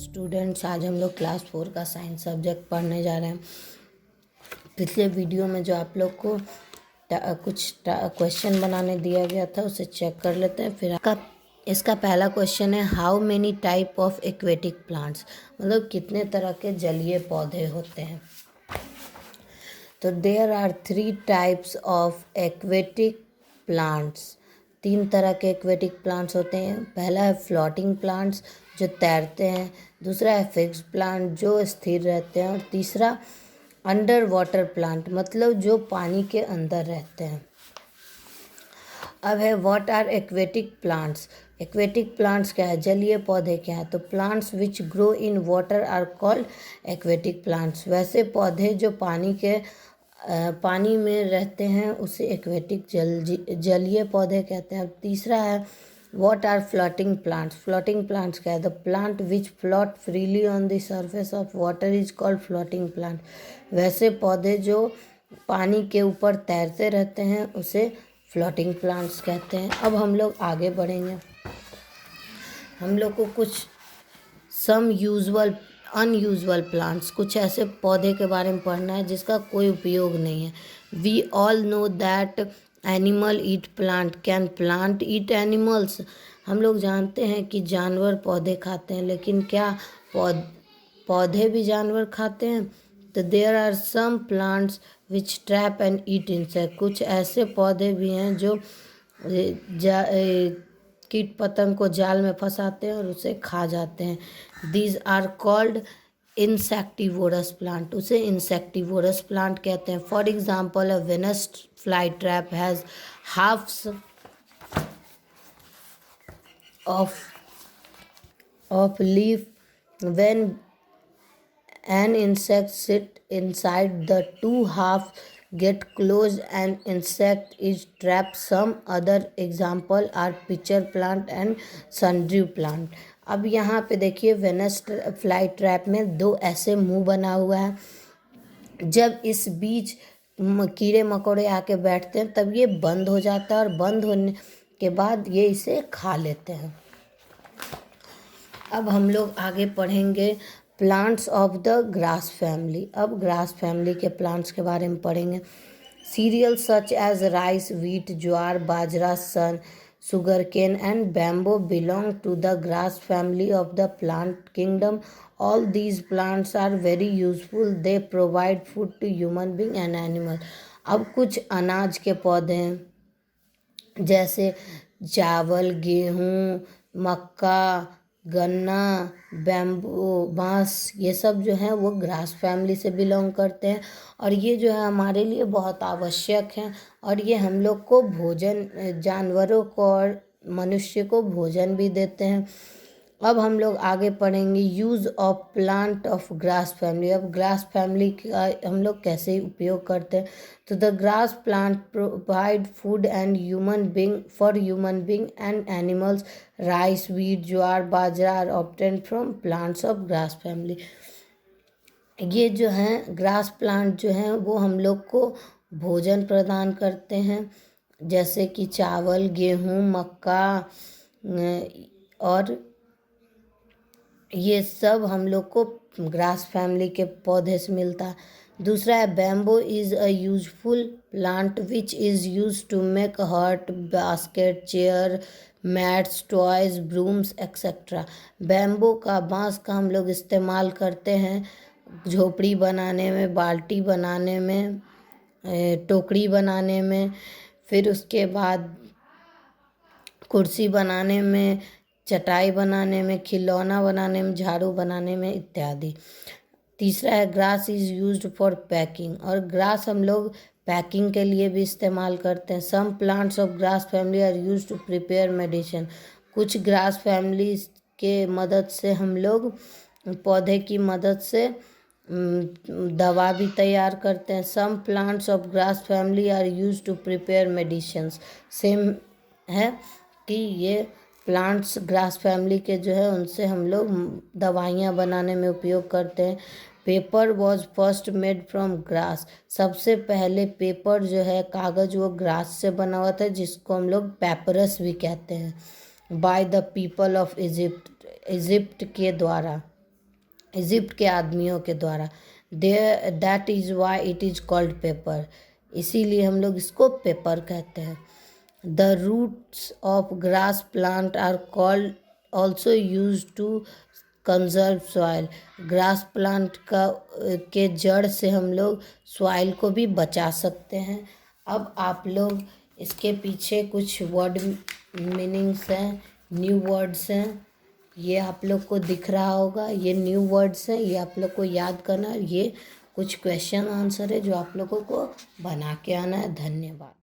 Students, आज हम लोग क्लास 4 का साइंस सब्जेक्ट पढ़ने जा रहे हैं। पिछले वीडियो में जो आप लोग को कुछ क्वेश्चन बनाने दिया गया था उसे चेक कर लेते हैं। फिर इसका पहला क्वेश्चन है, how many type of aquatic plants, मतलब कितने तरह के जलीय पौधे होते हैं। तो there are 3 types of aquatic plants, 3 तरह के एक्वेटिक प्लांट्स होते हैं। पहला है फ्लोटिंग प्लांट्स जो तैरते हैं, दूसरा है फिक्स्ड प्लांट जो स्थिर रहते हैं, और तीसरा अंडर वाटर प्लांट मतलब जो पानी के अंदर रहते हैं। अब है what are aquatic plants. Aquatic plants क्या है, जलीय पौधे क्या है। तो plants which grow in water are called aquatic plants, वैसे पौधे जो पानी में रहते हैं उसे एक्वेटिक जलीय पौधे कहते हैं। अब तीसरा है what are floating plants. Floating plants क्या है, the plant which float freely on the surface of water is called floating plant, वैसे पौधे जो पानी के ऊपर तैरते रहते हैं उसे फ्लोटिंग प्लांट्स कहते हैं। अब हम लोग आगे बढ़ेंगे। हम लोग को कुछ सम यूजुअल अनयूजुअल प्लांट्स, कुछ ऐसे पौधे के बारे में पढ़ना है जिसका कोई उपयोग नहीं है। We all know that animal eat plant, can plant eat animals. हम लोग जानते हैं कि जानवर पौधे खाते हैं, लेकिन क्या पौधे भी जानवर खाते हैं। तो there are some plants which trap and eat insect, कुछ ऐसे पौधे भी हैं जो कीट पतंग को जाल में फंसाते हैं और उसे खा जाते हैं। These are called insectivorous plant, उसे इंसेक्टिवोरस प्लांट कहते हैं। For example a Venus fly trap has halves of leaf. When an insect sit inside, the two half get close and insect is trapped. Some other example are pitcher plant and sundew plant. अब यहाँ पे देखिए Venus fly trap में 2 ऐसे मुंह बना हुआ है। जब इस बीच कीड़े मकोड़े आके बैठते हैं तब ये बंद हो जाता है, और बंद होने के बाद ये इसे खा लेते हैं। अब हम लोग आगे पढ़ेंगे plants of the grass family. अब ग्रास फैमिली के प्लांट्स के बारे में पढ़ेंगे। Cereal such as rice, wheat, jowar, bajra, सन, sugar cane and bamboo belong to the grass family of the plant kingdom. All these plants are very useful, they provide food to human being and animal. अब कुछ अनाज के पौधे हैं जैसे चावल, गेहूँ, मक्का, गन्ना, बैम्बू, बांस, ये सब जो हैं वो ग्रास फैमिली से बिलोंग करते हैं, और ये जो है हमारे लिए बहुत आवश्यक हैं, और ये हम लोग को भोजन, जानवरों को और मनुष्य को भोजन भी देते हैं। अब हम लोग आगे पढ़ेंगे use of plant of grass family. अब ग्रास फैमिली का हम लोग कैसे उपयोग करते हैं। तो the grass plant provide food and human being for human being and animals. Rice, wheat, jowar, bajra are obtained from plants of grass family. ये जो हैं ग्रास प्लांट जो हैं वो हम लोग को भोजन प्रदान करते हैं, जैसे कि चावल, गेहूँ, मक्का, और ये सब हम लोग को ग्रास फैमिली के पौधे से मिलता है। दूसरा है bamboo is a useful plant which is use to make hut, basket, chair, mats, toys, brooms etcetera. Bamboo का, बांस का हम लोग इस्तेमाल करते हैं झोपड़ी बनाने में, बाल्टी बनाने में, टोकरी बनाने में, फिर उसके बाद कुर्सी बनाने में, चटाई बनाने में, खिलौना बनाने में, झाड़ू बनाने में इत्यादि। तीसरा है grass is used for packing, और ग्रास हम लोग पैकिंग के लिए भी इस्तेमाल करते हैं। Some plants of grass family are used to prepare medicine, कुछ ग्रास फैमिली के मदद से हम लोग पौधे की मदद से दवा भी तैयार करते हैं। Some plants of grass family are used to prepare medicines. Same है कि ये प्लांट्स ग्रास फैमिली के जो है उनसे हम लोग दवाइयाँ बनाने में उपयोग करते हैं। Paper was first made from grass, सबसे पहले पेपर जो है कागज़ वो ग्रास से बना हुआ था, जिसको हम लोग पेपरस भी कहते हैं। By the people of Egypt, Egypt के द्वारा। इजिप्ट के आदमियों के द्वारा। That is why it is called paper, इसीलिए हम लोग इसको पेपर कहते हैं। The roots of grass plant are called also use to conserve soil, grass plant के जड़ से हम लोग सॉइल को भी बचा सकते हैं। अब आप लोग इसके पीछे कुछ वर्ड मीनिंग्स हैं, न्यू वर्ड्स हैं, ये आप लोग को दिख रहा होगा, ये न्यू वर्ड्स हैं, ये आप लोग को याद करना है। ये कुछ क्वेश्चन आंसर है जो आप लोगों को बना के आना है। धन्यवाद।